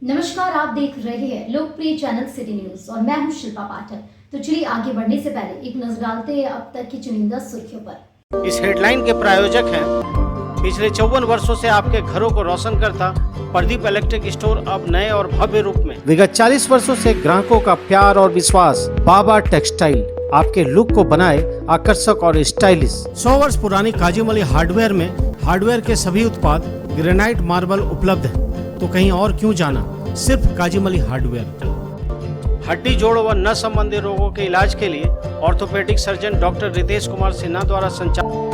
नमस्कार, आप देख रहे हैं लोकप्रिय चैनल सिटी न्यूज और मैं हूं शिल्पा पाठक। तो चलिए आगे बढ़ने से पहले एक नजर डालते हैं अब तक की चुनिंदा सुर्खियों पर। इस हेडलाइन के प्रायोजक हैं पिछले 54 वर्षों से आपके घरों को रोशन करता प्रदीप इलेक्ट्रिक स्टोर अब नए और भव्य रूप में। विगत 40 वर्षों से ग्राहकों का प्यार और विश्वास बाबा टेक्सटाइल आपके लुक को बनाए आकर्षक और स्टाइलिश। 100 वर्ष पुरानी काजूमली हार्डवेयर में हार्डवेयर के सभी उत्पाद ग्रेनाइट मार्बल उपलब्ध है, तो कहीं और क्यों जाना, सिर्फ काजूमली हार्डवेयर। हड्डी जोड़ व नस संबंधी रोगों के इलाज के लिए orthopaedic surgeon doctor Ritesh Kumar Sinha द्वारा संचालित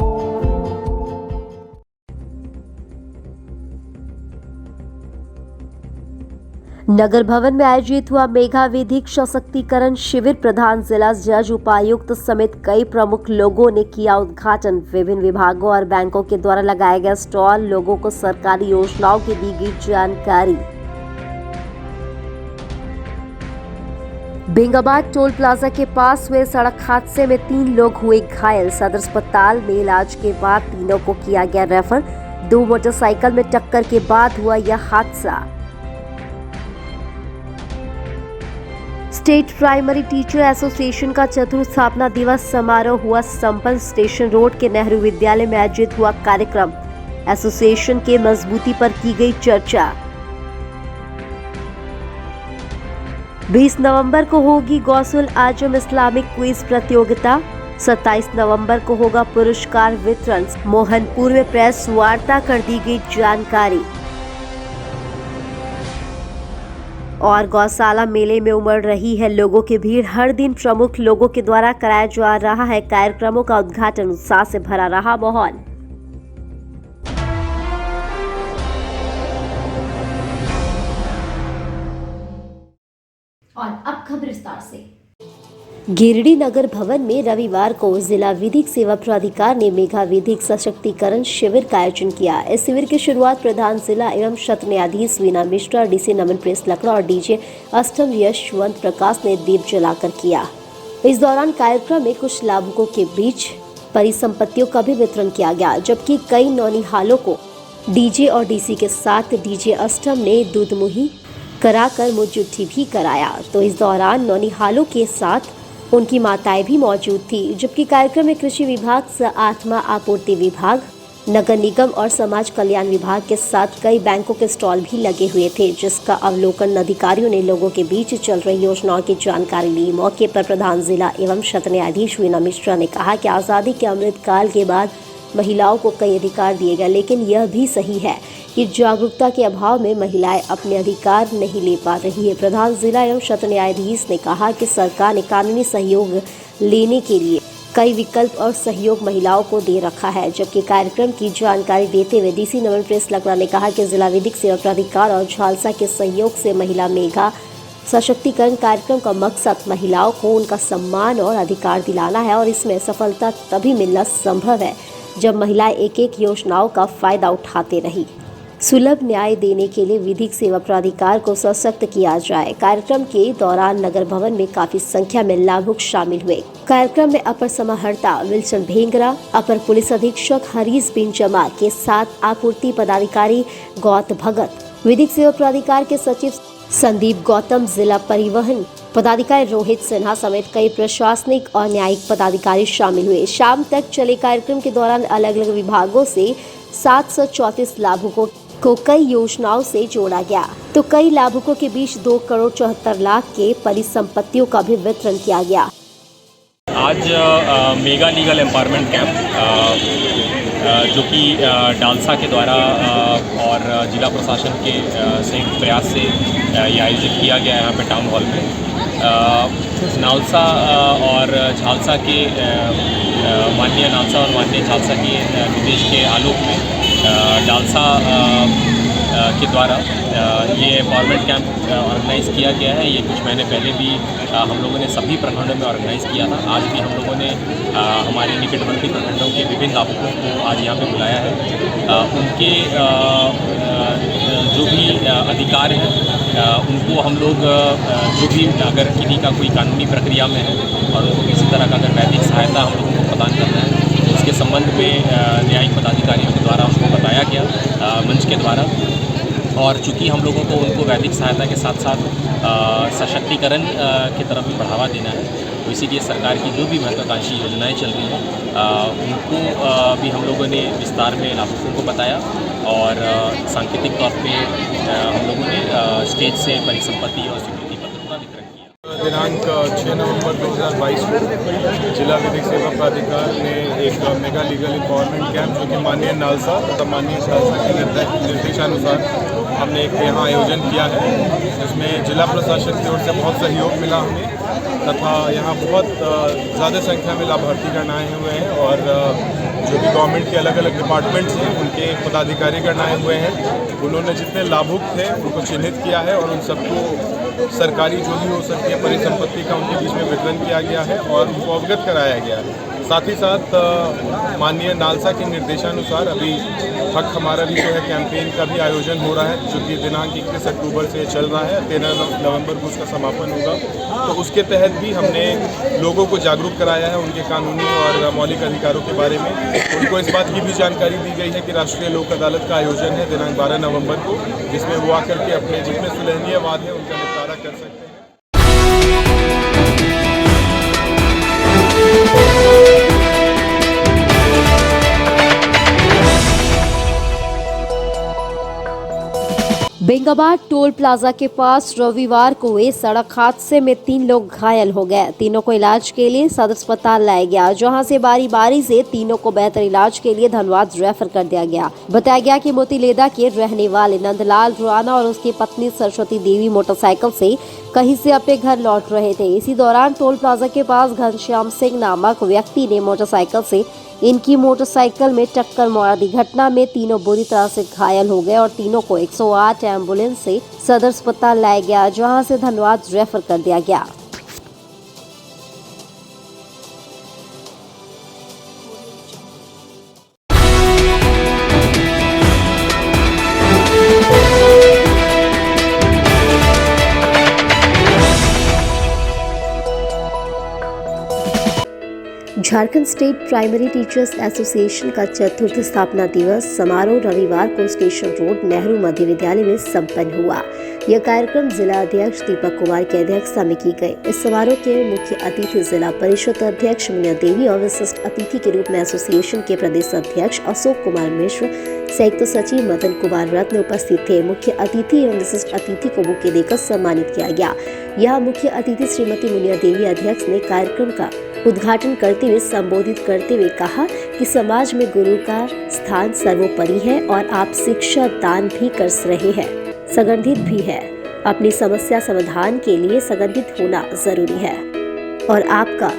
नगर भवन में आयोजित हुआ मेगा विधिक सशक्तिकरण शिविर। प्रधान जिला जज उपायुक्त समेत कई प्रमुख लोगों ने किया उद्घाटन। विभिन्न विभागों और बैंकों के द्वारा लगाए गए स्टॉल, लोगों को सरकारी योजनाओं की दी गई जानकारी। बेंगाबाद टोल प्लाजा के पास हुए सड़क हादसे में 3 लोग हुए घायल। सदर अस्पताल में इलाज के बाद तीनों को किया गया रेफर। 2 मोटरसाइकिल में टक्कर के बाद हुआ यह हादसा। स्टेट प्राइमरी टीचर एसोसिएशन का चतुर्थ स्थापना दिवस समारोह हुआ संपन्न। स्टेशन रोड के नेहरू विद्यालय में आयोजित हुआ कार्यक्रम। एसोसिएशन के मजबूती पर की गई चर्चा। 20 नवंबर को होगी गौसुल आजम इस्लामिक क्विज प्रतियोगिता। 27 नवंबर को होगा पुरस्कार वितरण। मोहनपुर में प्रेस वार्ता कर दी गई जानकारी। और गौशाला मेले में उमड़ रही है लोगों की भीड़। हर दिन प्रमुख लोगों के द्वारा कराया जा रहा है कार्यक्रमों का उद्घाटन। उत्साह से भरा रहा माहौल। और अब खबर विस्तार से। गिरिडीह नगर भवन में रविवार को जिला विधिक सेवा प्राधिकार ने मेगा विधिक सशक्तिकरण शिविर का आयोजन किया। इस शिविर की शुरुआत प्रधान जिला एवं सत्र न्यायाधीश वीना मिश्रा, डीसी नमन प्रेस लकड़ा और डीजे अष्टम यशवंत प्रकाश ने दीप जलाकर किया। इस दौरान कार्यक्रम में कुछ लाभुकों के बीच परिसंपत्तियों का भी वितरण किया गया, जबकि कई नौनिहालों को डीजे और डीसी के साथ डीजे अष्टम ने दूधमुही कराकर मुजुट्ठी भी कराया। तो इस दौरान नौनिहालों के साथ उनकी माताएं भी मौजूद थी, जबकि कार्यक्रम में कृषि विभाग, आत्मा आपूर्ति विभाग, नगर निगम और समाज कल्याण विभाग के साथ कई बैंकों के स्टॉल भी लगे हुए थे, जिसका अवलोकन अधिकारियों ने लोगों के बीच चल रही योजनाओं की जानकारी ली। मौके पर प्रधान जिला एवं सत्र न्यायाधीश वीना मिश्रा ने कहा कि आज़ादी के अमृत काल के बाद महिलाओं को कई अधिकार दिए गए, लेकिन यह भी सही है कि जागरूकता के अभाव में महिलाएं अपने अधिकार नहीं ले पा रही है। प्रधान जिला एवं सत्र न्यायाधीश ने कहा कि सरकार ने कानूनी सहयोग लेने के लिए कई विकल्प और सहयोग महिलाओं को दे रखा है। जबकि कार्यक्रम की जानकारी देते हुए डीसी नमन प्रेस लकड़ा ने कहा कि जिला विधिक सेवा प्राधिकार और झालसा के सहयोग से महिला मेगा सशक्तिकरण कार्यक्रम का मकसद महिलाओं को उनका सम्मान और अधिकार दिलाना है, और इसमें सफलता तभी मिलना संभव है जब महिलाएं एक एक योजनाओं का फायदा उठाते रही। सुलभ न्याय देने के लिए विधिक सेवा प्राधिकार को सशक्त किया जाए। कार्यक्रम के दौरान नगर भवन में काफी संख्या में लाभुक शामिल हुए। कार्यक्रम में अपर समाहर्ता विल्सन भेंगरा, अपर पुलिस अधीक्षक हरीश बिन जमा के साथ आपूर्ति पदाधिकारी गौत भगत, विधिक सेवा प्राधिकार के सचिव संदीप गौतम, जिला परिवहन पदाधिकारी रोहित सिन्हा समेत कई प्रशासनिक और न्यायिक पदाधिकारी शामिल हुए। शाम तक चले कार्यक्रम के दौरान अलग अलग विभागों से 734 लाभुकों को कई योजनाओं से जोड़ा गया, तो कई लाभुकों के बीच 2 करोड़ 74 लाख के परिसंपत्तियों का भी वितरण किया गया। आज मेगा लीगल एम्पावरमेंट कैंप जो कि डालसा के द्वारा और जिला प्रशासन के संयुक्त प्रयास से ये आयोजित किया गया है यहाँ पे टाउन हॉल में। नालसा और झालसा के माननीय नालसा और माननीय झालसा के निर्देश के आलोक में डालसा के द्वारा ये एम्पावरमेंट कैंप ऑर्गेनाइज़ किया गया है। ये कुछ महीने पहले भी हम लोगों ने सभी प्रखंडों में ऑर्गेनाइज़ किया था। आज भी हम लोगों ने हमारे निकटवर्ती प्रखंडों के विभिन्न लाभुकों को आज यहाँ पे बुलाया है। उनके जो भी अधिकार हैं उनको हम लोग जो भी अगर किसी का कोई कानूनी प्रक्रिया में है और उनको किसी तरह का अगर वैधिक सहायता हम लोगों को प्रदान करना है, तो उसके संबंध में न्यायिक पदाधिकारियों के द्वारा उसको बताया गया मंच के द्वारा। और चूँकि हम लोगों को उनको वैदिक सहायता के साथ साथ सशक्तिकरण की तरफ भी बढ़ावा देना है, तो इसीलिए सरकार की जो भी महत्वाकांक्षी योजनाएं चल रही हैं उनको भी हम लोगों ने विस्तार में लाभुकों को बताया और सांकेतिक तौर पे हम लोगों ने स्टेज से परिसंपत्ति और स्वीकृति पत्र का वितरण किया। दिनांक 6 नवंबर 2022 को जिला विधिक सेवा प्राधिकार ने एक मेगा लीगल एम्पावरमेंट कैंप जो कि माननीय नालसा तथा माननीय शासन के निर्देशानुसार हमने एक यहाँ आयोजन किया है, जिसमें जिला प्रशासन की ओर से बहुत सहयोग मिला हमें तथा यहाँ बहुत ज़्यादा संख्या में लाभार्थीगण आए हुए हैं और जो भी गवर्नमेंट के अलग अलग डिपार्टमेंट्स हैं उनके पदाधिकारीगण आए हुए हैं। उन्होंने जितने लाभुक थे उनको चिन्हित किया है और उन सबको सरकारी जो भी हो सकती है परिसंपत्ति का उनके बीच में वितरण किया गया है और उनको अवगत कराया गया है। साथ ही साथ माननीय नालसा के निर्देशानुसार अभी हक हमारा भी जो है कैंपेन का भी आयोजन हो रहा है, जो कि दिनांक 21 अक्टूबर से चल रहा है, 13 नवंबर को उसका समापन होगा। तो उसके तहत भी हमने लोगों को जागरूक कराया है उनके कानूनी और मौलिक अधिकारों के बारे में। उनको इस बात की भी जानकारी दी गई है कि राष्ट्रीय लोक अदालत का आयोजन है दिनांक 12 नवंबर को, जिसमें वो आकर के अपने जितने सुलहनीय वाद हैं उनका निपटारा कर सकते हैं। बेंगाबाद टोल प्लाजा के पास रविवार को हुए सड़क हादसे में 3 लोग घायल हो गए। तीनों को इलाज के लिए सदर अस्पताल लाया गया, जहां से बारी बारी से तीनों को बेहतर इलाज के लिए धनबाद रेफर कर दिया गया। बताया गया कि मोतीलेदा के रहने वाले नंदलाल राणा और उसकी पत्नी सरस्वती देवी मोटरसाइकिल से कहीं से अपने घर लौट रहे थे। इसी दौरान टोल प्लाजा के पास घनश्याम सिंह नामक व्यक्ति ने मोटरसाइकिल से इनकी मोटरसाइकिल में टक्कर मार दी। घटना में तीनों बुरी तरह से घायल हो गए और तीनों को 108 एम्बुलेंस से सदर अस्पताल लाया गया, जहां से धनबाद रेफर कर दिया गया। Jharkhand state primary teachers association का चतुर्थ स्थापना दिवस समारोह रविवार को स्टेशन रोड नेहरू मध्य विद्यालय में संपन्न हुआ। यह कार्यक्रम जिला अध्यक्ष दीपक कुमार की अध्यक्षता में की गई। इस समारोह के मुख्य अतिथि जिला परिषद अध्यक्ष मुनिया देवी और विशिष्ट अतिथि के रूप में एसोसिएशन के प्रदेश अध्यक्ष अशोक कुमार मिश्र, संयुक्त सचिव मदन कुमार रत्न उपस्थित थे। मुख्य अतिथि एवं विशिष्ट अतिथि को बुके देकर सम्मानित किया गया। यह मुख्य अतिथि श्रीमती मुनिया देवी अध्यक्ष ने कार्यक्रम का उद्घाटन करते हुए संबोधित करते हुए कहा कि समाज में गुरु का स्थान सर्वोपरि है और आप शिक्षा दान भी कर रहे हैं, संगठित भी है। अपनी समस्या समाधान के लिए संगठित होना जरूरी है और आपका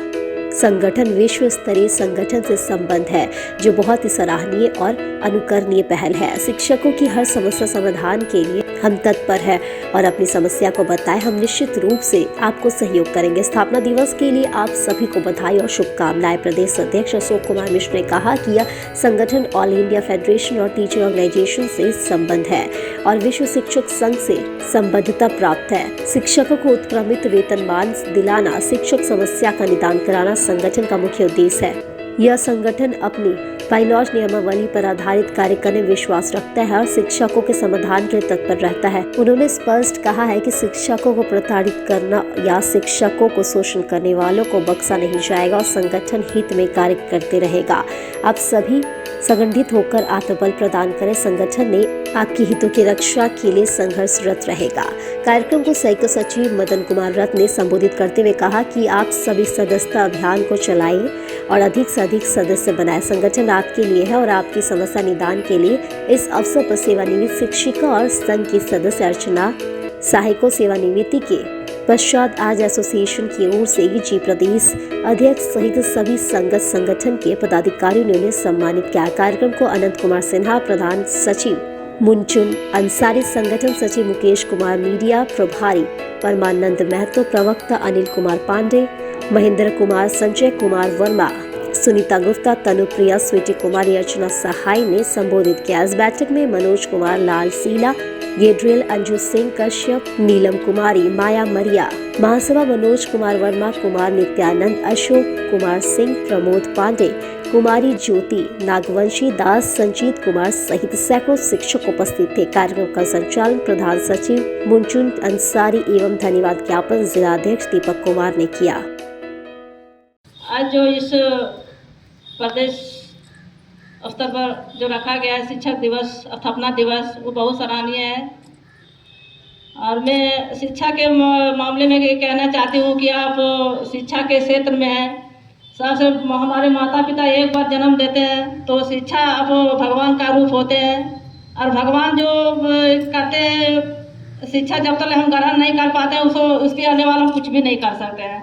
संगठन विश्व स्तरीय संगठन से संबंध है, जो बहुत ही सराहनीय और अनुकरणीय पहल है। शिक्षकों की हर समस्या समाधान के लिए हम तत्पर हैं और अपनी समस्या को बताएं, हम निश्चित रूप से आपको सहयोग करेंगे। स्थापना दिवस के लिए आप सभी को बधाई और शुभकामनाएं। प्रदेश अध्यक्ष अशोक कुमार मिश्र ने कहा कि यह संगठन ऑल इंडिया फेडरेशन और टीचर ऑर्गेनाइजेशन से संबंध है और विश्व शिक्षक संघ से संबद्धता प्राप्त है। शिक्षकों को उत्क्रमित वेतनमान दिलाना, शिक्षक समस्या का निदान कराना संगठन का मुख्य उद्देश्य है। यह संगठन अपनी बाइलॉज नियमावली पर आधारित कार्य करने में विश्वास रखता है और शिक्षकों के समाधान के लिए तत्पर रहता है। उन्होंने स्पष्ट कहा है कि शिक्षकों को प्रताड़ित करना या शिक्षकों को शोषण करने वालों को बख्शा नहीं जाएगा और संगठन हित में कार्य करते रहेगा। आप सभी संगठित होकर आत्मबल प्रदान करें। संगठन ने आपके हितों की रक्षा के लिए संघर्षरत रहेगा। कार्यक्रम को संयुक्त सचिव मदन कुमार रत्न ने संबोधित करते हुए कहा कि आप सभी सदस्यता अभियान को चलाएं और अधिक से अधिक सदस्य बनाएं। संगठन आपके लिए है और आपकी समस्या निदान के लिए इस अवसर पर सेवानिवृत्त शिक्षिका और संघ की सदस्य अर्चना सहायकों सेवानिवृत्ति के पश्चात आज एसोसिएशन की ओर से जी प्रदेश अध्यक्ष सहित सभी संगठन के पदाधिकारियों ने उन्हें सम्मानित किया। कार्यक्रम को अनंत कुमार सिन्हा, प्रधान सचिव मुंचुन अंसारी, संगठन सचिव मुकेश कुमार, मीडिया प्रभारी परमानंद महतो, प्रवक्ता अनिल कुमार पांडे, महेंद्र कुमार, संजय कुमार वर्मा, सुनीता गुप्ता, तनुप्रिया, स्वीटी कुमारी, अर्चना सहाय ने संबोधित किया। इस बैठक में मनोज कुमार, लाल सीला, गेड्रियल अंजू सिंह कश्यप, नीलम कुमारी, माया मरिया, महासभा मनोज कुमार वर्मा, कुमार नित्यानंद, अशोक कुमार सिंह, प्रमोद पांडे, कुमारी ज्योति, नागवंशी दास, संजीत कुमार सहित सैकड़ों शिक्षक उपस्थित थे। कार्यक्रम का संचालन प्रधान सचिव मुंचुन अंसारी एवं धन्यवाद ज्ञापन जिलाध्यक्ष दीपक कुमार ने किया। आज जो इस प्रदेश स्तर पर जो रखा गया है शिक्षक दिवस, स्थापना दिवस, वो बहुत सराहनीय है। और मैं शिक्षा के मामले में ये कहना चाहती हूँ कि आप शिक्षा के क्षेत्र में हैं। सबसे हमारे माता पिता एक बार जन्म देते हैं तो शिक्षा अब भगवान का रूप होते हैं, और भगवान जो करते हैं शिक्षा जब तक हम ग्रहण नहीं कर पाते हैं उसके आने वाला हम कुछ भी नहीं कर सकते हैं।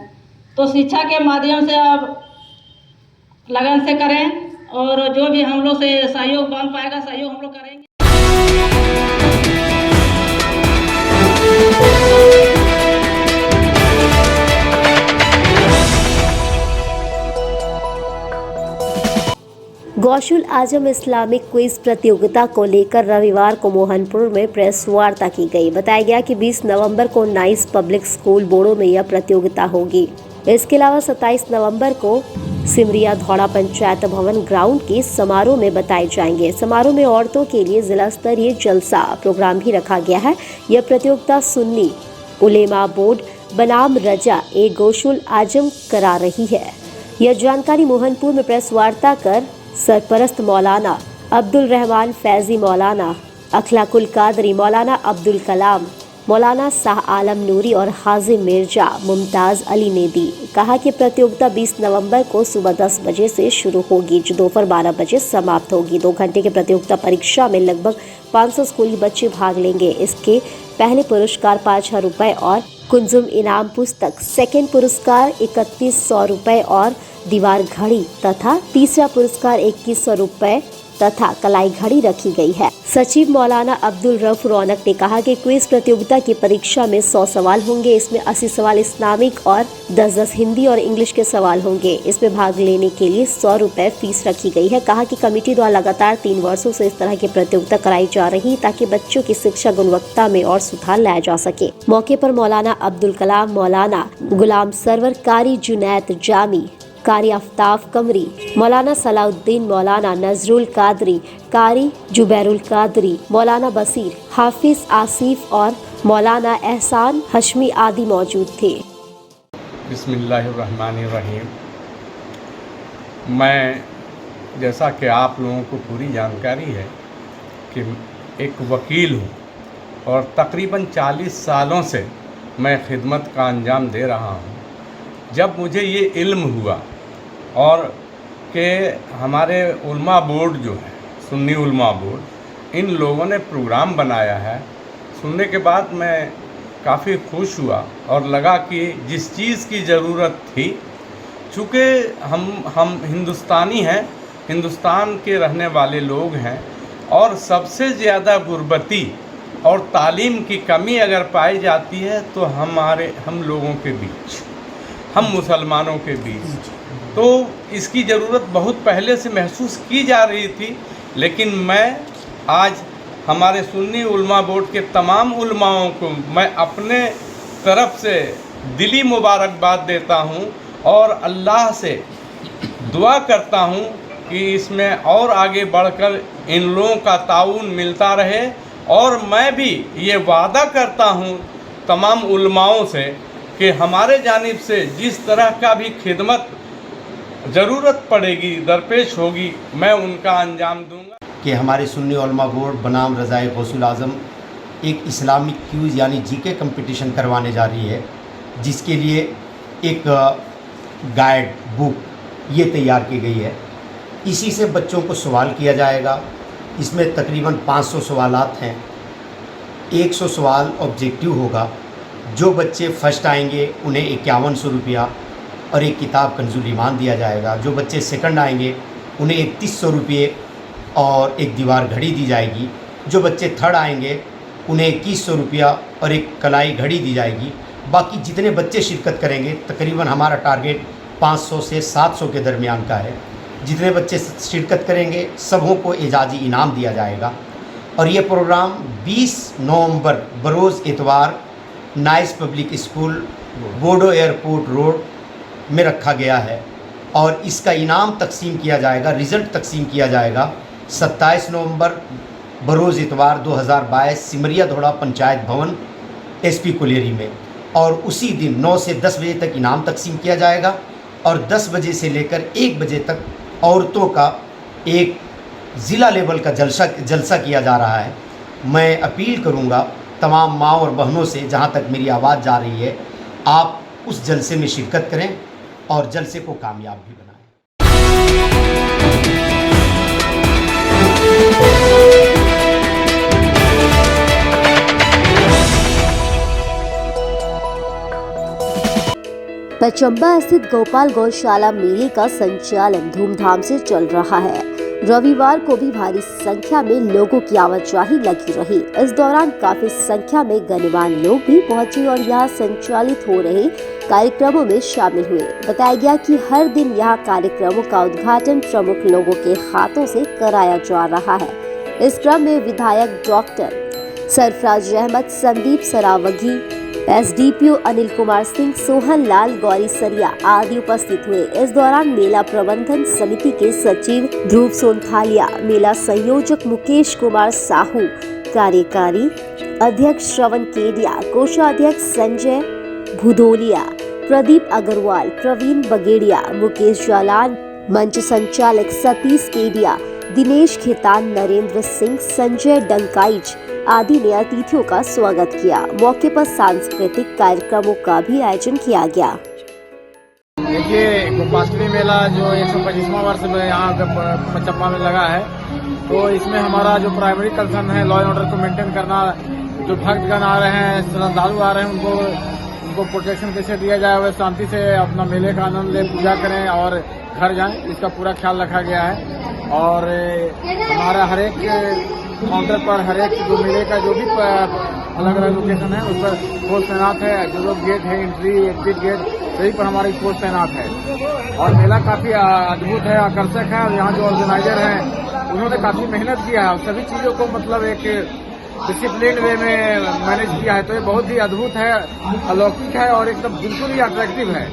तो शिक्षा के माध्यम से आप लगन से करें, और जो भी हम लोग से सहयोग बन पाएगा सहयोग हम लोग करेंगे। गौशुल आजम इस्लामिक क्विज प्रतियोगिता को लेकर रविवार को मोहनपुर में प्रेस वार्ता की गई। बताया गया कि 20 नवंबर को 19 पब्लिक स्कूल बोर्डों में यह प्रतियोगिता होगी। इसके अलावा 27 नवंबर को सिमरिया धौड़ा पंचायत भवन ग्राउंड के समारोह में बताए जाएंगे। समारोह में औरतों के लिए जिला स्तरीय जलसा प्रोग्राम भी रखा गया है। यह प्रतियोगिता सुन्नी उलेमा बोर्ड बनाम रजा ए गौशुल आजम करा रही है। यह जानकारी मोहनपुर में प्रेस वार्ता कर सरपरस्त मौलाना अब्दुल रहमान फैजी, मौलाना अखलाकुल कादरी, मौलाना अब्दुल कलाम, मौलाना शाह आलम नूरी और हाजी मिर्जा मुमताज़ अली ने दी। कहा कि प्रतियोगिता 20 नवंबर को सुबह 10 बजे से शुरू होगी, जो दोपहर 12 बजे समाप्त होगी। 2 घंटे की प्रतियोगिता परीक्षा में लगभग 500 स्कूली बच्चे भाग लेंगे। इसके पहले पुरस्कार 5,000 रुपये और कुंजुम इनाम पुस्तक, सेकेंड पुरस्कार 3100 रुपये और दीवार घड़ी तथा तीसरा पुरस्कार 2100 रुपये तथा कलाई घड़ी रखी गई है। सचिव मौलाना अब्दुल रऊफ रौनक ने कहा कि क्विज प्रतियोगिता की परीक्षा में 100 सवाल होंगे। इसमें 80 सवाल इस्लामिक और 10-10 हिंदी और इंग्लिश के सवाल होंगे। इसमें भाग लेने के लिए 100 रुपये फीस रखी गई है। कहा कि कमेटी द्वारा लगातार 3 वर्षों से इस तरह की प्रतियोगिता कराई जा रही ताकि बच्चों की शिक्षा गुणवत्ता में और सुधार लाया जा सके। मौके पर मौलाना अब्दुल कलाम, मौलाना गुलाम सरवर, कारी जुनैद जामी, कारी आफ्ताब कमरी, मौलाना सलाउद्दीन, मौलाना नजरुल कादरी, कारी जुबैरुल कादरी, मौलाना बसीर, हाफिज आसिफ और मौलाना एहसान हशमी आदि मौजूद थे। बिस्मिल्लाहिर्रहमानिर्रहीम। मैं, जैसा कि आप लोगों को पूरी जानकारी है कि एक वकील हूँ और तकरीबन 40 सालों से मैं खिदमत का अंजाम दे रहा हूँ। जब मुझे ये इल्म हुआ और कि हमारे उल्मा बोर्ड जो है, सुन्नी उल्मा बोर्ड, इन लोगों ने प्रोग्राम बनाया है, सुनने के बाद मैं काफ़ी खुश हुआ और लगा कि जिस चीज़ की ज़रूरत थी, चूँकि हम हिंदुस्तानी हैं, हिंदुस्तान के रहने वाले लोग हैं, और सबसे ज़्यादा गुर्बती और तालीम की कमी अगर पाई जाती है तो हम लोगों के बीच, हम मुसलमानों के बीच, तो इसकी ज़रूरत बहुत पहले से महसूस की जा रही थी। लेकिन मैं आज हमारे सुन्नी उल्मा बोर्ड के तमाम उल्माओं को मैं अपने तरफ से दिली मुबारकबाद देता हूं और अल्लाह से दुआ करता हूं कि इसमें और आगे बढ़कर इन लोगों का ताउन मिलता रहे। और मैं भी ये वादा करता हूं तमाम उल्माओं से कि हमारे जानिब से जिस तरह का भी खिदमत ज़रूरत पड़ेगी, दरपेश होगी, मैं उनका अंजाम दूंगा। कि हमारे सुन्नी उलमा बोर्ड बनाम रज़ाए गौसुल आज़म एक इस्लामिक क्यूज़ यानी जीके कंपटीशन करवाने जा रही है, जिसके लिए एक गाइड बुक ये तैयार की गई है। इसी से बच्चों को सवाल किया जाएगा। इसमें तकरीबन 500 सवालात हैं, 100 सवाल ऑब्जेक्टिव होगा। जो बच्चे फर्स्ट आएंगे उन्हें 5100 रुपया और एक किताब कंजुल ईमान दिया जाएगा। जो बच्चे सेकंड आएंगे उन्हें 3100 रुपये और एक दीवार घड़ी दी जाएगी। जो बच्चे थर्ड आएंगे उन्हें 2100 रुपया और एक कलाई घड़ी दी जाएगी। बाकी जितने बच्चे शिरकत करेंगे, तकरीबन हमारा टारगेट 500 से 700 के दरमियान का है। जितने बच्चे शिरकत करेंगे सबों को एजाज़ी इनाम दिया जाएगा। और ये प्रोग्राम 20 नवंबर बरोज़ इतवार nice public school Bodo airport road में रखा गया है। और इसका इनाम तकसीम किया जाएगा, रिज़ल्ट तकसीम किया जाएगा 27 नवंबर बरोज़ इतवार 2022 सिमरिया धोड़ा पंचायत भवन SP कुलेरी में। और उसी दिन 9 से 10 बजे तक इनाम तकसीम किया जाएगा और 10 बजे से लेकर 1 बजे तक औरतों का एक ज़िला लेवल का जलसा किया जा रहा है। मैं अपील करूंगा तमाम माँ और बहनों से, जहां तक मेरी आवाज़ जा रही है, आप उस जलसे में शिरकत करें और जलसे को कामयाब भी बनाएं। पचम्बा स्थित गोपाल गौशाला मेले का संचालन धूमधाम से चल रहा है। रविवार को भी भारी संख्या में लोगों की आवाजाही लगी रही। इस दौरान काफी संख्या में गणमान्य लोग भी पहुंचे और यहाँ संचालित हो रहे कार्यक्रमों में शामिल हुए। बताया गया कि हर दिन यहाँ कार्यक्रमों का उद्घाटन प्रमुख लोगों के हाथों से कराया जा रहा है। इस क्रम में विधायक डॉक्टर सरफराज अहमद, संदीप सरावगी, SDPO अनिल कुमार सिंह, सोहन लाल गौरीसरिया आदि उपस्थित हुए। इस दौरान मेला प्रबंधन समिति के सचिव ध्रुव सोनथालिया, मेला संयोजक मुकेश कुमार साहू, कार्यकारी अध्यक्ष श्रवण केडिया, कोषाध्यक्ष संजय भुदोलिया, प्रदीप अग्रवाल, प्रवीण बगेड़िया, मुकेश जालान, मंच संचालक सतीश केडिया, दिनेश खेतान, नरेंद्र सिंह, संजय डंकाइच आदि ने अतिथियों का स्वागत किया। मौके पर सांस्कृतिक कार्यक्रमों का भी आयोजन किया गया। देखिए, गोपाष्टमी मेला जो 125वां वर्ष में यहाँ पचम्बा में लगा है, तो इसमें हमारा जो प्राइमरी कंसर्न है लॉ एंड ऑर्डर को मेंटेन करना। जो भक्तगण आ रहे हैं, श्रद्धालु आ रहे हैं, उनको प्रोटेक्शन कैसे दिया जाए, वह शांति से अपना मेले का आनंद ले, पूजा करें और घर जाएं, इसका पूरा ख्याल रखा गया है। और हमारा हर एक काउंटर पर हर एक जो मेले का जो भी अलग अलग लोकेशन है उस पर फोर्स तैनात है। जो गेट है, एंट्री एग्जिट गेट, सही पर हमारी फोर्स तैनात है। और मेला काफी अद्भुत है, आकर्षक है। और यहाँ जो ऑर्गेनाइजर हैं उन्होंने काफी मेहनत किया है और सभी चीजों को मतलब एक डिसिप्लिन वे में मैनेज किया है। तो ये बहुत ही अद्भुत है, अलौकिक है और एकदम बिल्कुल ही अट्रैक्टिव है।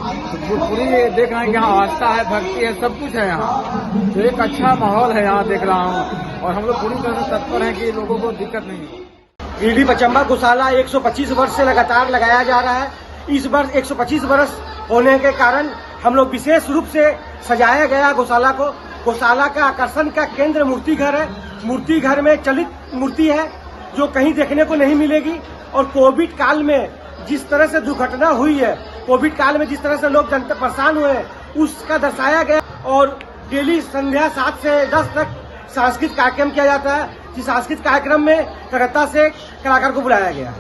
तो पूरी देख रहे हैं कि यहाँ आस्था है, भक्ति है, सब कुछ है यहाँ। तो एक अच्छा माहौल है यहाँ देख रहा हूँ और हम लोग पूरी तरह से तत्पर हैं कि लोगों को दिक्कत नहीं हो। गिरडी पचम्बा गौशाला 125 वर्ष से लगातार लगाया जा रहा है। इस वर्ष 125 वर्ष होने के कारण हम लोग विशेष रूप से सजाया गया गौशाला को। गौशाला का आकर्षण का केंद्र मूर्ति घर है। मूर्ति घर में चलित मूर्ति है जो कहीं देखने को नहीं मिलेगी। और कोविड काल में जिस तरह से दुर्घटना हुई है, कोविड काल में जिस तरह से लोग जनता परेशान हुए, उसका दर्शाया गया। और डेली संध्या 7 से 10 तक सांस्कृतिक कार्यक्रम किया जाता है। जिस सांस्कृतिक कार्यक्रम में कलकत्ता से कलाकार को बुलाया गया है।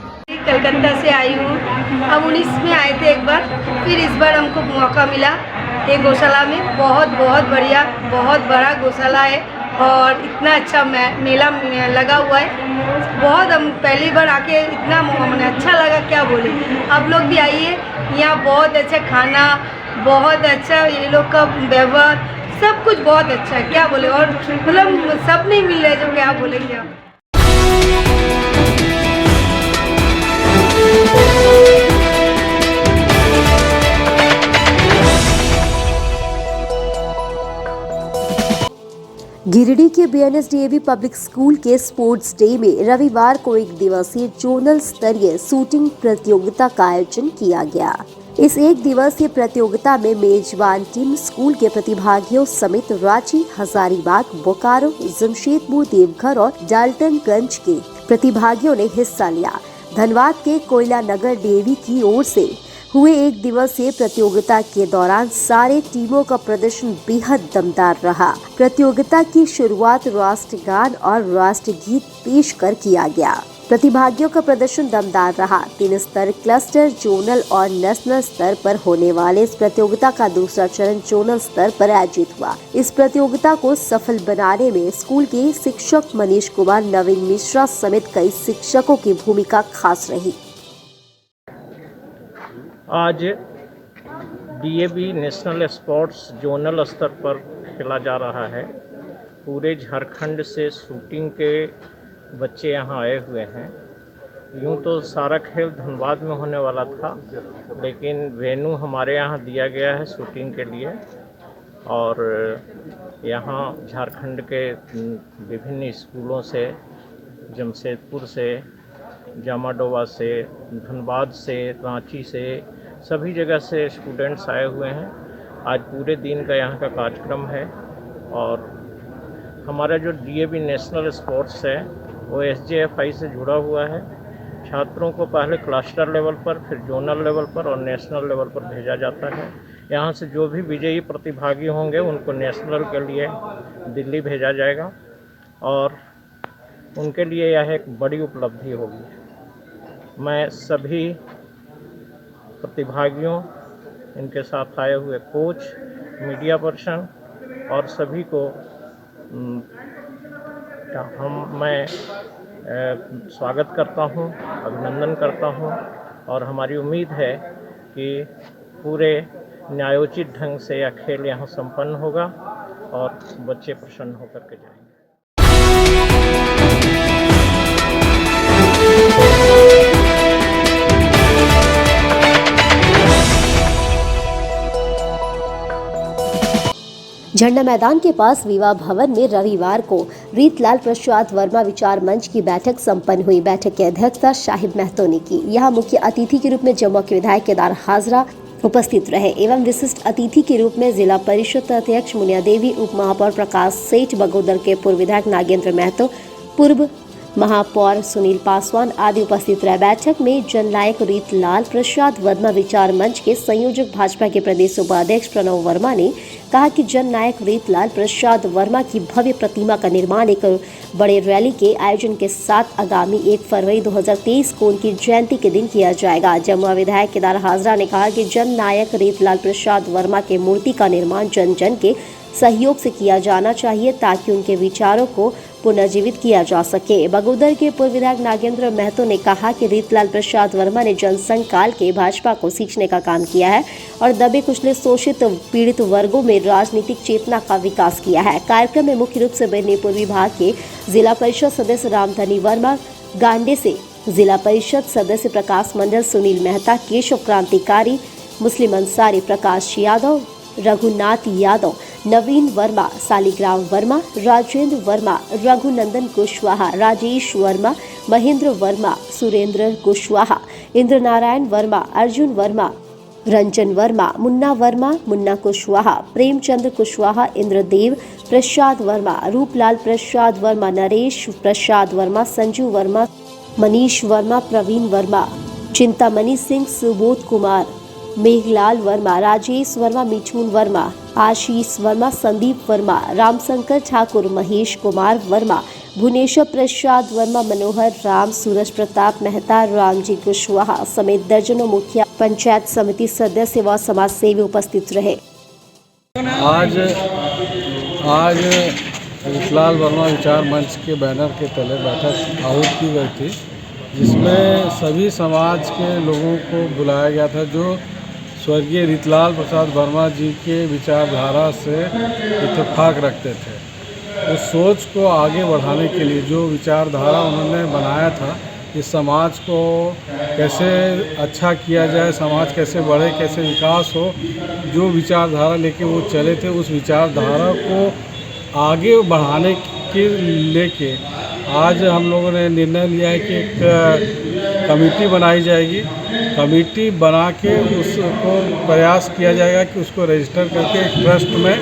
कलकत्ता से आई हूँ, अब 19 में आए थे एक बार, फिर इस बार हमको मौका मिला ये गौशाला में। बहुत बहुत बढ़िया, बहुत बड़ा गौशाला है और इतना अच्छा मेला लगा हुआ है। बहुत हम पहली बार आके इतना मैंने अच्छा लगा, क्या बोले। आप लोग भी आइए, यहाँ बहुत अच्छा खाना, बहुत अच्छा ये लोग का व्यवहार, सब कुछ बहुत अच्छा है, क्या बोले। और मतलब सब नहीं मिल रहे जो क्या बोलेंगे आप। गिरिडीह के BNSDAV पब्लिक स्कूल के स्पोर्ट्स डे में रविवार को एक दिवसीय जोनल स्तरीय शूटिंग प्रतियोगिता का आयोजन किया गया। इस एक दिवसीय प्रतियोगिता में मेजबान टीम स्कूल के प्रतिभागियों समेत रांची, हजारीबाग, बोकारो, जमशेदपुर, देवघर और डाल्टनगंज के प्रतिभागियों ने हिस्सा लिया। धनबाद के कोयला नगर डेयरी की ओर से हुए एक दिवसीय प्रतियोगिता के दौरान सारे टीमों का प्रदर्शन बेहद दमदार रहा। प्रतियोगिता की शुरुआत राष्ट्रगान और राष्ट्रगीत पेश कर किया गया। प्रतिभागियों का प्रदर्शन दमदार रहा। 3 स्तर क्लस्टर, जोनल और नेशनल स्तर पर होने वाले इस प्रतियोगिता का दूसरा चरण जोनल स्तर पर आयोजित हुआ। इस प्रतियोगिता को सफल बनाने में स्कूल के शिक्षक मनीष कुमार, नवीन मिश्रा समेत कई शिक्षकों की भूमिका खास रही। आज DAV नेशनल स्पोर्ट्स जोनल स्तर पर खेला जा रहा है। पूरे झारखंड से शूटिंग के बच्चे यहाँ आए हुए हैं। यूँ तो सारा खेल धनबाद में होने वाला था, लेकिन वेन्यू हमारे यहाँ दिया गया है शूटिंग के लिए। और यहाँ झारखंड के विभिन्न स्कूलों से, जमशेदपुर से, जामाडोवा से, धनबाद से, रांची से, सभी जगह से स्टूडेंट्स आए हुए हैं। आज पूरे दिन का यहाँ का कार्यक्रम है। और हमारा जो DAV नेशनल स्पोर्ट्स है वो SJFI से जुड़ा हुआ है। छात्रों को पहले क्लस्टर लेवल पर, फिर जोनल लेवल पर और नेशनल लेवल पर भेजा जाता है। यहाँ से जो भी विजयी प्रतिभागी होंगे उनको नेशनल के लिए दिल्ली भेजा जाएगा और उनके लिए यह एक बड़ी उपलब्धि होगी। मैं सभी प्रतिभागियों, इनके साथ आए हुए कोच, मीडिया पर्सन और सभी को मैं स्वागत करता हूं, अभिनंदन करता हूं। और हमारी उम्मीद है कि पूरे न्यायोचित ढंग से यह खेल यहाँ संपन्न होगा और बच्चे प्रसन्न होकर के जाएंगे। झंडा मैदान के पास विवाह भवन में रविवार को रीतलाल प्रसाद वर्मा विचार मंच की बैठक संपन्न हुई। बैठक की अध्यक्षता शाहिद महतो ने की। यहां मुख्य अतिथि के रूप में जमुआ के विधायक केदार हाजरा उपस्थित रहे एवं विशिष्ट अतिथि के रूप में जिला परिषद अध्यक्ष मुनिया देवी, उप महापौर प्रकाश सेठ, बगोदर के पूर्व विधायक नागेंद्र महतो, पूर्व महापौर सुनील पासवान आदि उपस्थित रहे। बैठक में जननायक रीतलाल प्रसाद वर्मा विचार मंच के संयोजक भाजपा के प्रदेश उपाध्यक्ष प्रणव वर्मा ने कहा कि जननायक रीतलाल प्रसाद वर्मा की भव्य प्रतिमा का निर्माण एक बड़े रैली के आयोजन के साथ आगामी 1 फरवरी 2023 को उनकी जयंती के दिन किया जाएगा। जमुआ विधायक केदार हाजरा ने कहा कि जननायक रीतलाल प्रसाद वर्मा के मूर्ति का निर्माण जन जन के सहयोग से किया जाना चाहिए ताकि उनके विचारों को पुनर्जीवित किया जा सके। बगोदर के पूर्व विधायक नागेंद्र महतो ने कहा कि रीतलाल प्रसाद वर्मा ने जनसंघ काल के भाजपा को सींचने का काम किया है और दबे कुचले शोषित पीड़ित वर्गों में राजनीतिक चेतना का विकास किया है। कार्यक्रम में मुख्य रूप से मेदिनीपुर विभाग के जिला परिषद सदस्य रामधनी वर्मा, गांडे से जिला परिषद सदस्य प्रकाश मंडल, सुनील मेहता, केशव क्रांतिकारी, मुस्लिम अंसारी, प्रकाश यादव, रघुनाथ यादव, नवीन वर्मा, सालिग्राम वर्मा, राजेंद्र वर्मा, रघुनंदन कुशवाहा, राजेश वर्मा, महेंद्र वर्मा, सुरेंद्र कुशवाहा, इंद्र नारायण वर्मा, अर्जुन वर्मा, रंजन वर्मा, मुन्ना वर्मा, मुन्ना कुशवाहा, प्रेमचंद्र कुशवाहा, इंद्रदेव प्रसाद वर्मा, रूपलाल प्रसाद वर्मा, नरेश प्रसाद वर्मा, संजू वर्मा, मनीष वर्मा, प्रवीण वर्मा, चिंतामणि सिंह, सुबोध कुमार, मेघलाल वर्मा, राजेश वर्मा, मिठुन वर्मा, आशीष वर्मा, संदीप वर्मा, रामशंकर ठाकुर, महेश कुमार वर्मा, भुवनेश्वर प्रसाद वर्मा, मनोहर राम, सूरज प्रताप मेहता, रामजी कुशवाहा समेत दर्जनों मुखिया, पंचायत समिति सदस्य व समाज सेवी उपस्थित रहे। आज रीतलाल वर्मा विचार मंच के बैनर के तले बैठक आहूत की गई थी, जिसमें सभी समाज के लोगों को बुलाया गया था जो स्वर्गीय रीतलाल प्रसाद वर्मा जी के विचारधारा से इत्तेफाक रखते थे। उस सोच को आगे बढ़ाने के लिए जो विचारधारा उन्होंने बनाया था, इस समाज को कैसे अच्छा किया जाए, समाज कैसे बढ़े, कैसे विकास हो, जो विचारधारा लेके वो चले थे, उस विचारधारा को आगे बढ़ाने के लेके आज हम लोगों ने निर्णय लिया है कि एक कमेटी बनाई जाएगी। कमेटी बना के उसको प्रयास किया जाएगा कि उसको रजिस्टर करके एक ट्रस्ट में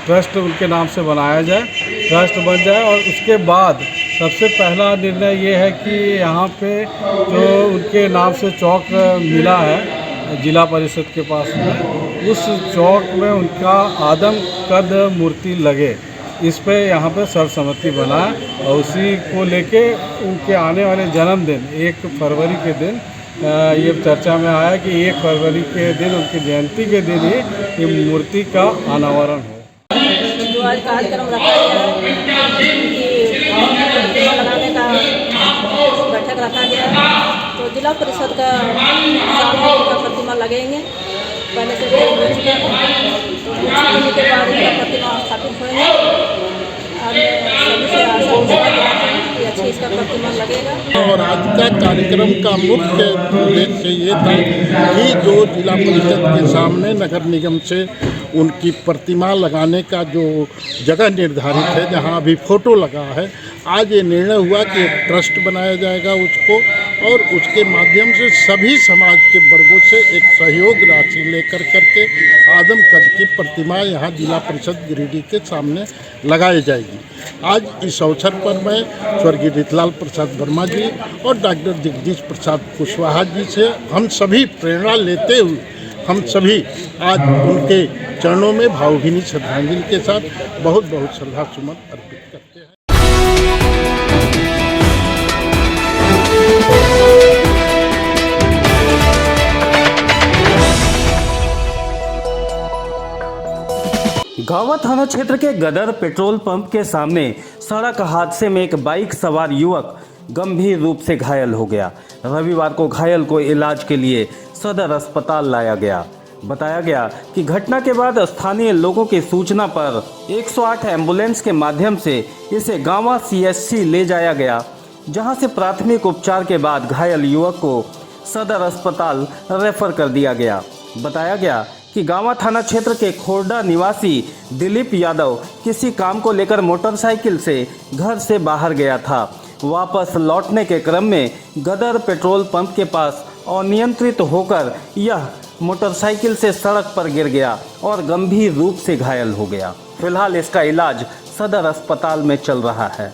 ट्रस्ट उनके नाम से बनाया जाए, ट्रस्ट बन जाए। और उसके बाद सबसे पहला निर्णय ये है कि यहाँ पे जो उनके नाम से चौक मिला है जिला परिषद के पास में, उस चौक में उनका आदम कद मूर्ति लगे, इस पे यहाँ पे सर्वसम्मति बना है। और उसी को लेके उनके आने वाले जन्मदिन 1 फरवरी के दिन ये चर्चा में आया कि 1 फरवरी के दिन उनकी जयंती के दिन ही ये मूर्ति का अनावरण हो। जो आज कार्यक्रम रखा गया है कि प्रतिमा बनाने का बैठक रखा गया है, तो जिला परिषद का सामने उनका प्रतिमा लगेंगे, पहले से हो चुका है, तो कुछ के बाद उनका प्रतिमा स्थापित होंगे। और सभी से आशा से इसका प्रतिमा लगेगा। और आज का कार्यक्रम का मुख्य उद्देश्य ये था कि जो जिला परिषद के सामने नगर निगम से उनकी प्रतिमा लगाने का जो जगह निर्धारित है, जहां अभी फोटो लगा है, आज ये निर्णय हुआ कि एक ट्रस्ट बनाया जाएगा उसको, और उसके माध्यम से सभी समाज के वर्गों से एक सहयोग राशि लेकर करके आदम कद की प्रतिमा यहाँ जिला परिषद गिरिडीह के सामने लगाई जाएगी। आज इस अवसर पर मैं स्वर्गीय रीतलाल प्रसाद वर्मा जी और डॉक्टर जगदीश प्रसाद कुशवाहा जी से हम सभी प्रेरणा लेते हुए हम सभी आज उनके चरणों में भावभीनी श्रद्धांजलि के साथ बहुत बहुत श्रद्धा सुमन अर्पित करते हैं। गावा थाना क्षेत्र के गदर पेट्रोल पंप के सामने सड़क हादसे में एक बाइक सवार युवक गंभीर रूप से घायल हो गया। रविवार को घायल को इलाज के लिए सदर अस्पताल लाया गया। बताया गया कि घटना के बाद स्थानीय लोगों की सूचना पर 108 एम्बुलेंस के माध्यम से इसे गावा CHC ले जाया गया, जहां से प्राथमिक उपचार के बाद घायल युवक को सदर अस्पताल रेफर कर दिया गया। बताया गया कि गावा थाना क्षेत्र के खोरडा निवासी दिलीप यादव किसी काम को लेकर मोटरसाइकिल से घर से बाहर गया था। वापस लौटने के क्रम में गदर पेट्रोल पंप के पास अनियंत्रित होकर यह मोटरसाइकिल से सड़क पर गिर गया और गंभीर रूप से घायल हो गया। फिलहाल इसका इलाज सदर अस्पताल में चल रहा है।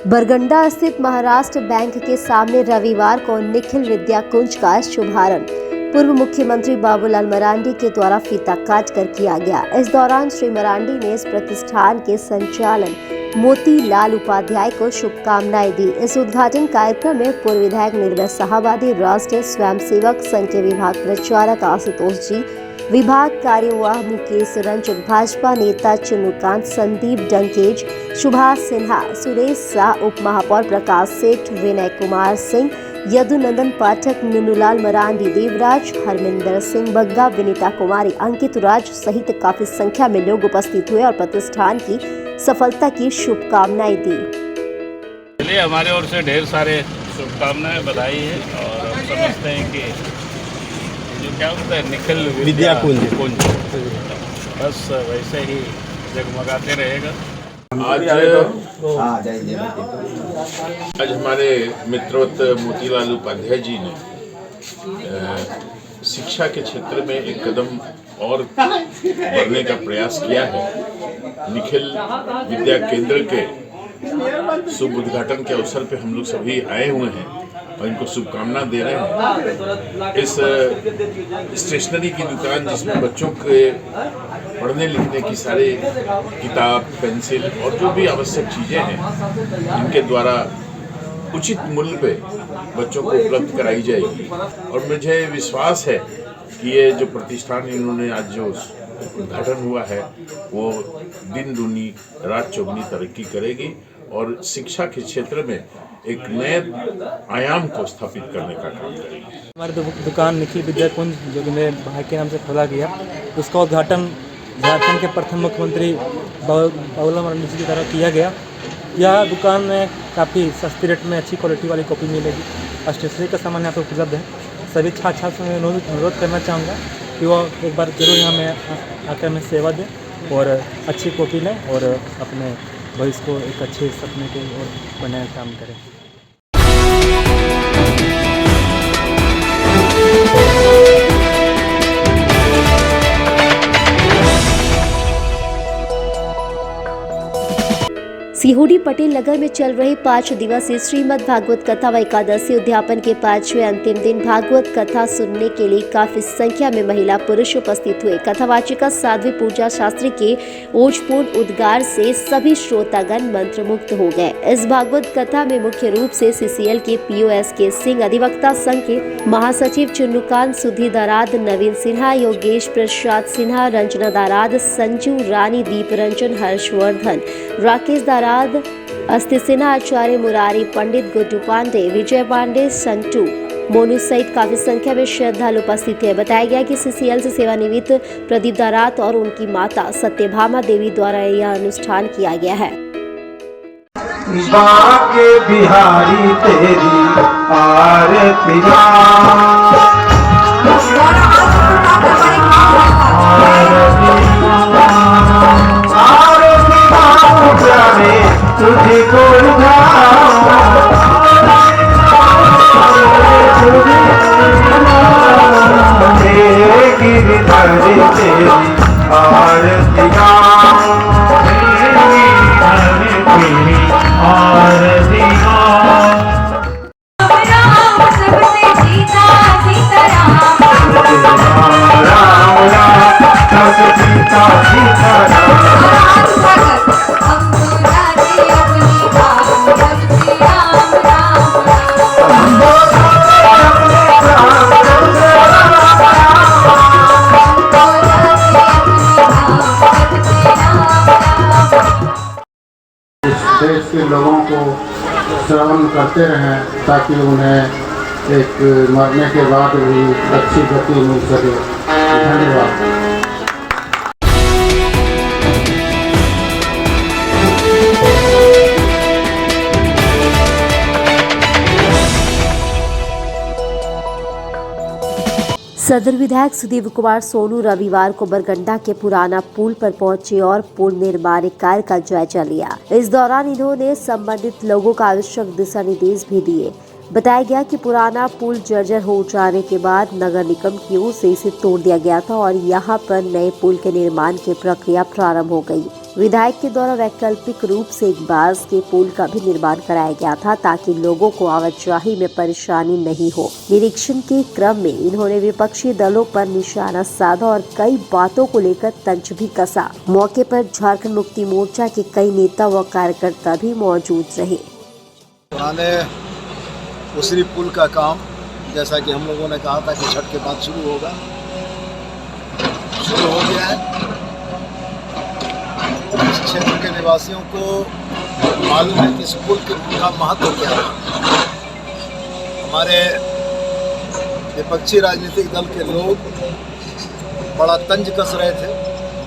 बरगंडा स्थित महाराष्ट्र बैंक के सामने रविवार को निखिल विद्या कुंज का शुभारंभ पूर्व मुख्यमंत्री बाबूलाल मरांडी के द्वारा फीता काट कर किया गया। इस दौरान श्री मरांडी ने इस प्रतिष्ठान के संचालन मोतीलाल उपाध्याय को शुभकामनाएं दी। इस उद्घाटन कार्यक्रम में पूर्व विधायक निर्भय साहबादी, राष्ट्रीय स्वयंसेवक संघ के विभाग प्रचारक आशुतोष जी, विभाग कार्यवाह मुकेश रंजन, भाजपा नेता चुन्नूकांत, संदीप डंकेज, सुभाष सिन्हा, सुरेश शाह, उप महापौर प्रकाश सेठ, विनय कुमार सिंह, यदुनंदन पाठक, नुनुलाल मरांडी, देवराज, हरमिंदर सिंह बग्गा, विनीता कुमारी, अंकित राज सहित काफी संख्या में लोग उपस्थित हुए और प्रतिष्ठान की सफलता की शुभकामनाएं दी। चलिए, हमारे ओर से ढेर सारे शुभकामनाएं, बधाई है और हम समझते हैं कि जो क्या होता है निखिल विद्या कुंज बस वैसे ही जगमगाते रहेगा। आज हमारे मित्रवत मोतीलाल उपाध्याय जी ने शिक्षा के क्षेत्र में एक कदम और बढ़ने का प्रयास किया है। निखिल विद्या केंद्र के शुभ उद्घाटन के अवसर पे हम लोग सभी आए हुए हैं और इनको शुभकामना दे रहे हैं। इस स्टेशनरी की दुकान जिसमें बच्चों के पढ़ने लिखने की सारे किताब, पेंसिल और जो भी आवश्यक चीज़ें हैं, इनके द्वारा उचित मूल्य पे बच्चों को उपलब्ध कराई जाएगी। और मुझे विश्वास है कि ये जो प्रतिष्ठान इन्होंने आज जो उद्घाटन हुआ है वो दिन दूनी रात चौगुनी तरक्की करेगी और शिक्षा के क्षेत्र में एक नए आयाम को स्थापित करने का काम करेगी। हमारी दुकान निखिल विद्या कुंज जो कि मेरे भाई के नाम से खोला गया, उसका उद्घाटन झारखंड के प्रथम मुख्यमंत्री बाबूलाल मरांडी जी की तरफ किया गया। यह दुकान में काफ़ी सस्ती रेट में अच्छी क्वालिटी वाली कॉपी मिलेगी। स्टेशनरी का सामान यहाँ पर उपलब्ध है। सभी छात्र छात्राओं में अनुरोध करना चाहूँगा कि वो एक बार जरूर यहाँ में आकर में सेवा दें और अच्छी कॉपी लें और अपने भविष्य को एक अच्छे सपने की ओर बनाए काम करें। सिहोड़ी पटेल नगर में चल रही 5 दिवसीय श्रीमद् भागवत कथा व एकादशी उद्यापन के 5वें अंतिम दिन भागवत कथा सुनने के लिए काफी संख्या में महिला पुरुष उपस्थित हुए। कथावाचिका साध्वी पूजा शास्त्री के ओजपूर्ण उद्गार से सभी श्रोतागण मंत्रमुग्ध हो गए। इस भागवत कथा में मुख्य रूप से CCL के POS के सिंह, अधिवक्ता संघ के महासचिव चुन्नूकांत, सुधी दाराद, नवीन सिन्हा, योगेश प्रसाद सिन्हा, रंजना दाराद, संजू रानी, दीप रंजन, हर्षवर्धन, राकेश दाराद, अस्थि सिन्हा, आचार्य मुरारी, पंडित गुड्डू पांडे, विजय पांडे, संटू, मोनू सहित काफी संख्या में श्रद्धालु उपस्थित है। बताया गया कि CCL से सेवानिवृत्त प्रदीप दारात और उनकी माता सत्यभामा देवी द्वारा यह अनुष्ठान किया गया है। बाके बिहारी तेरी आरती तुझे को गिरधरी तेरी आरती देश के लोगों को श्रवण करते रहें ताकि उन्हें एक मरने के बाद भी अच्छी गति मिल सके। धन्यवाद। सदर विधायक सुदीप कुमार सोनू रविवार को बरगंडा के पुराना पुल पर पहुंचे और पुल निर्माण कार्य का जायजा लिया। इस दौरान इन्होंने संबंधित लोगों को आवश्यक दिशा निर्देश भी दिए। बताया गया कि पुराना पुल जर्जर हो जाने के बाद नगर निगम की ओर से इसे तोड़ दिया गया था और यहां पर नए पुल के निर्माण की प्रक्रिया प्रारंभ हो गई। विधायक के द्वारा वैकल्पिक रूप से एक बांस के पुल का भी निर्माण कराया गया था ताकि लोगों को आवाजाही में परेशानी नहीं हो। निरीक्षण के क्रम में इन्होंने विपक्षी दलों पर निशाना साधा और कई बातों को लेकर तंज भी कसा। मौके पर झारखंड मुक्ति मोर्चा के कई नेता व कार्यकर्ता भी मौजूद रहे। पुराने उसरी पुल का काम जैसा कि हम लोगों ने कहा था कि छठ के बाद शुरू होगा, शुरू हो गया है। इस क्षेत्र के निवासियों को मालूम है कि इस पुल का महत्व क्या है। हमारे विपक्षी राजनीतिक दल के लोग बड़ा तंज कस रहे थे,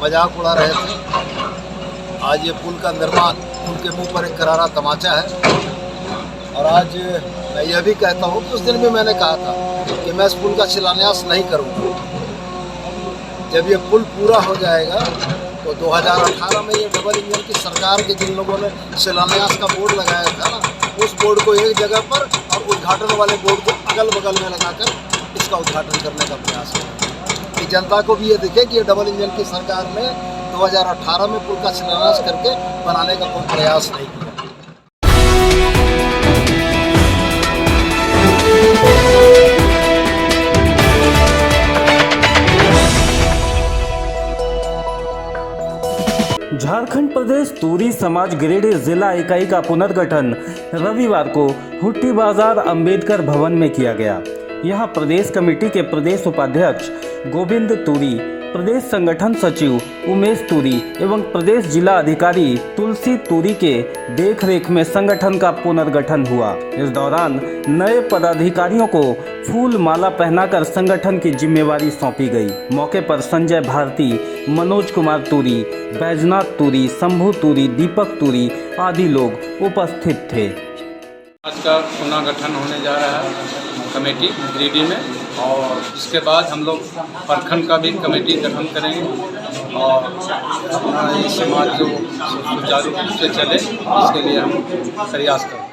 मजाक उड़ा रहे थे। आज ये पुल का निर्माण उनके मुंह पर एक करारा तमाचा है। और आज मैं यह भी कहता हूँ कि उस दिन भी मैंने कहा था कि मैं इस पुल का शिलान्यास नहीं करूँगा। जब ये पुल पूरा हो जाएगा तो 2018 में ये डबल इंजन की सरकार के जिन लोगों ने शिलान्यास का बोर्ड लगाया था ना, उस बोर्ड को एक जगह पर और उद्घाटन वाले बोर्ड को अगल बगल में लगाकर इसका उद्घाटन करने का प्रयास करें कि जनता को भी ये दिखे कि ये डबल इंजन की सरकार ने 2018 में पुल का शिलान्यास करके बनाने का कोई प्रयास नहीं किया। झारखंड प्रदेश तूरी समाज गिरिडीह जिला इकाई का पुनर्गठन रविवार को हुट्टी बाजार अंबेडकर भवन में किया गया। यहां प्रदेश कमेटी के प्रदेश उपाध्यक्ष गोविंद तूरी, प्रदेश संगठन सचिव उमेश तूरी एवं प्रदेश जिला अधिकारी तुलसी तूरी के देखरेख में संगठन का पुनर्गठन हुआ। इस दौरान नए पदाधिकारियों को फूल माला पहनाकर संगठन की जिम्मेवारी सौंपी गई। मौके पर संजय भारती, मनोज कुमार तूरी, बैजनाथ तूरी, शंभू तूरी, दीपक तूरी आदि लोग उपस्थित थे। आज का पुनर्गठन होने जा रहा है कमेटी गिरिडीह में, और इसके बाद हम लोग प्रखंड का भी कमेटी गठन करेंगे और अपना ये समाज जो सुचारू रूप से चले इसके लिए हम प्रयास करें।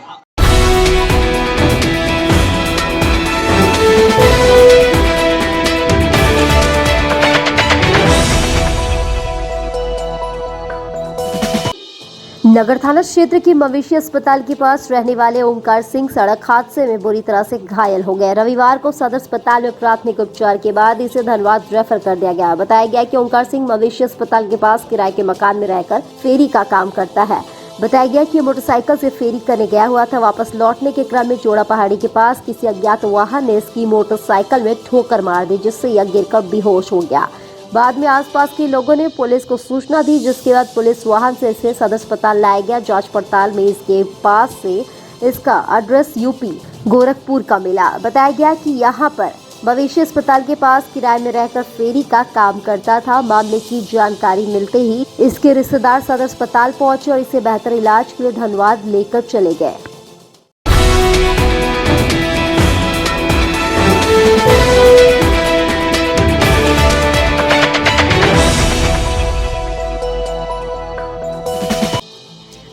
नगर थाना क्षेत्र के मवेशी अस्पताल के पास रहने वाले ओंकार सिंह सड़क हादसे में बुरी तरह से घायल हो गए। रविवार को सदर अस्पताल में प्राथमिक उपचार के बाद इसे धनबाद रेफर कर दिया गया। बताया गया कि ओंकार सिंह मवेशी अस्पताल के पास किराए के मकान में रहकर फेरी का काम करता है। बताया गया कि मोटरसाइकिल से फेरी करने गया हुआ था। वापस लौटने के क्रम में जोड़ा पहाड़ी के पास किसी अज्ञात वाहन ने इसकी मोटरसाइकिल में ठोकर मार दी, जिससे यह गिरकर बेहोश हो गया। बाद में आसपास के लोगों ने पुलिस को सूचना दी, जिसके बाद पुलिस वाहन से इसे सदर अस्पताल लाया गया। जांच पड़ताल में इसके पास से इसका एड्रेस यूपी गोरखपुर का मिला। बताया गया कि यहाँ पर मवेशी अस्पताल के पास किराए में रहकर फेरी का काम करता था। मामले की जानकारी मिलते ही इसके रिश्तेदार सदर अस्पताल पहुंचे और इसे बेहतर इलाज के लिए धनबाद लेकर चले गए।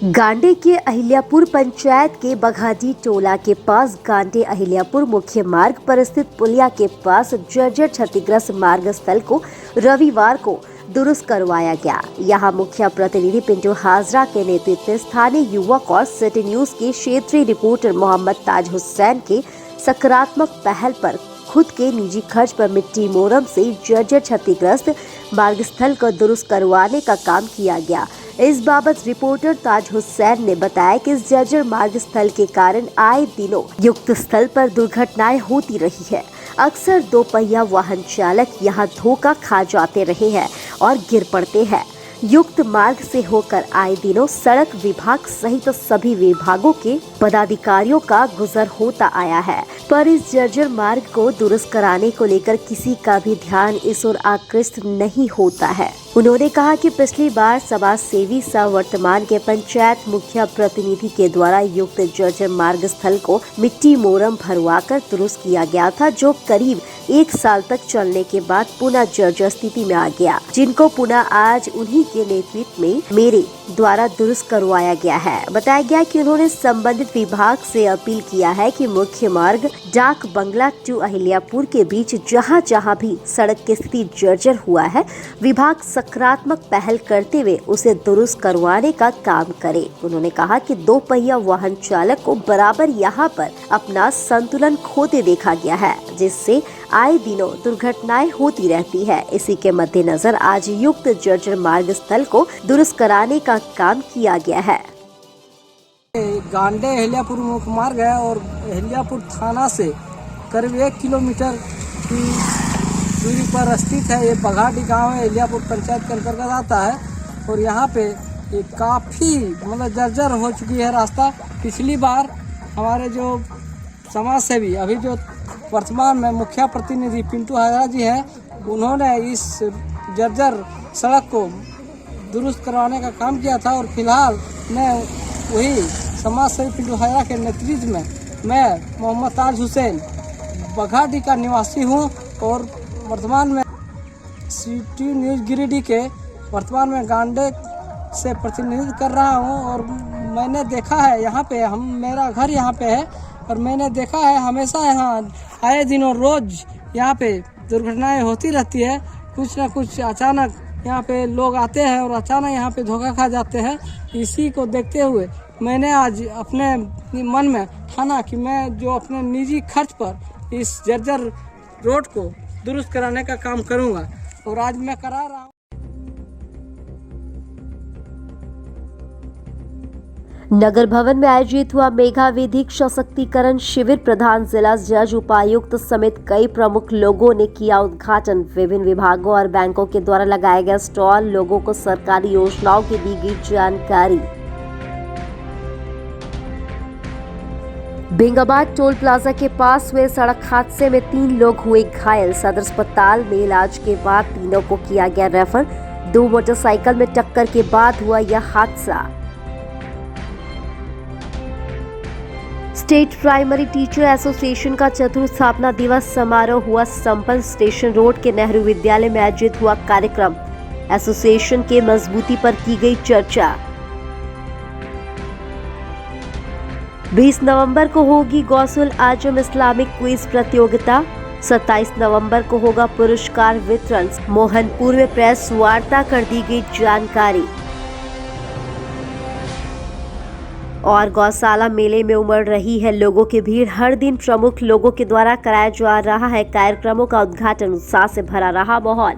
गांडे के अहिल्यापुर पंचायत के बघाडी टोला के पास गांडे अहिल्यापुर मुख्य मार्ग पर स्थित पुलिया के पास जर्जर क्षतिग्रस्त मार्ग स्थल को रविवार को दुरुस्त करवाया गया। यहां मुख्य प्रतिनिधि पिंटू हाजरा के नेतृत्व में स्थानीय युवक और सिटी न्यूज के क्षेत्रीय रिपोर्टर मोहम्मद ताज हुसैन के सकारात्मक पहल पर खुद के निजी खर्च पर मिट्टी मोरम से जर्जर क्षतिग्रस्त मार्ग स्थल को दुरुस्त करवाने का काम किया गया। इस बाबत रिपोर्टर ताज हुसैन ने बताया कि इस जर्जर मार्ग स्थल के कारण आए दिनों युक्त स्थल पर दुर्घटनाएं होती रही है। अक्सर दोपहिया वाहन चालक यहां धोखा खा जाते रहे हैं और गिर पड़ते हैं। युक्त मार्ग से होकर आए दिनों सड़क विभाग सहित सभी विभागों के पदाधिकारियों का गुजर होता आया है, पर इस जर्जर मार्ग को दुरुस्त कराने को लेकर किसी का भी ध्यान इस ओर आकृष्ट नहीं होता है। उन्होंने कहा कि पिछली बार समाज सेवी सह वर्तमान के पंचायत मुखिया प्रतिनिधि के द्वारा युक्त जर्जर मार्ग स्थल को मिट्टी मोरम भरवाकर दुरुस्त किया गया था, जो करीब 1 साल तक चलने के बाद पुनः जर्जर स्थिति में आ गया, जिनको पुनः आज उन्हीं के नेतृत्व में मेरे द्वारा दुरुस्त करवाया गया है। बताया गया कि उन्होंने संबंधित विभाग से अपील किया है कि मुख्य मार्ग डाक बंगला टू अहिल्यापुर के बीच जहां जहां भी सड़क की स्थिति जर्जर हुआ है, विभाग सकारात्मक पहल करते हुए उसे दुरुस्त करवाने का काम करे। उन्होंने कहा कि दोपहिया वाहन चालक को बराबर यहाँ पर अपना संतुलन खोते देखा गया है, जिससे आए दिनों दुर्घटनाएं होती रहती है। इसी के मद्देनजर आज युक्त जर्जर मार्ग स्थल को दुरुस्त कराने का काम किया गया है। गांडे अहिल्यापुर मुख्य मार्ग है और अहिल्यापुर थाना से करीब 1 किलोमीटर की दूरी पर स्थित है। ये बघाडी गांव है, अहिल्यापुर पंचायत के अंतर्गत आता है और यहाँ पे ये काफ़ी मतलब जर्जर हो चुकी है रास्ता। पिछली बार हमारे जो समाज सेवी अभी जो वर्तमान में मुखिया प्रतिनिधि पिंटू हाजरा जी हैं, उन्होंने इस जर्जर सड़क को दुरुस्त करवाने का काम किया था और फिलहाल मैं वही समाज सेवी पिंटू हाजरा के नेतृत्व में मैं मोहम्मद ताज हुसैन बघाडी का निवासी हूँ और वर्तमान में सिटी न्यूज़ गिरिडीह के वर्तमान में गांडे से प्रतिनिधित्व कर रहा हूँ। और मैंने देखा है यहाँ पे मेरा घर यहाँ पे है और मैंने देखा है हमेशा यहाँ आए दिनों रोज़ यहाँ पे दुर्घटनाएं होती रहती है। कुछ ना कुछ अचानक यहाँ पे लोग आते हैं और अचानक यहाँ पे धोखा खा जाते हैं। इसी को देखते हुए मैंने आज अपने मन में ठाना कि मैं जो अपने निजी खर्च पर इस जर्जर रोड को दुरुस्त कराने का काम करूँगा और आज मैं करा रहा हूँ। नगर भवन में आयोजित हुआ मेगा विधिक सशक्तिकरण शिविर। प्रधान जिला जज उपायुक्त समेत कई प्रमुख लोगों ने किया उद्घाटन। विभिन्न विभागों और बैंकों के द्वारा लगाए गए स्टॉल, लोगों को सरकारी योजनाओं की दी गई जानकारी। बेंगाबाद टोल प्लाजा के पास हुए सड़क हादसे में 3 लोग हुए घायल। सदर अस्पताल में इलाज के बाद तीनों को किया गया रेफर। 2 मोटरसाइकिल में टक्कर के बाद हुआ यह हादसा। स्टेट प्राइमरी टीचर एसोसिएशन का चतुर्थ स्थापना दिवस समारोह हुआ संपन्न। स्टेशन रोड के नेहरू विद्यालय में आयोजित हुआ कार्यक्रम। एसोसिएशन के मजबूती पर की गई चर्चा। 20 नवंबर को होगी गौसुल आजम इस्लामिक क्विज प्रतियोगिता। 27 नवंबर को होगा पुरस्कार वितरण। मोहनपुर में प्रेस वार्ता कर दी गई जानकारी। और गौशाला मेले में उमड़ रही है लोगों की भीड़। हर दिन प्रमुख लोगों के द्वारा कराया जा रहा है कार्यक्रमों का उद्घाटन। उत्साह से भरा रहा माहौल।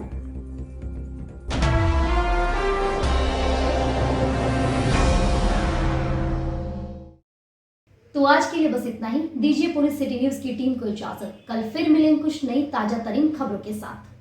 तो आज के लिए बस इतना ही। दीजिए पूरी सिटी न्यूज की टीम को इजाजत। कल फिर मिलेंगे कुछ नई ताजा तरीन खबरों के साथ।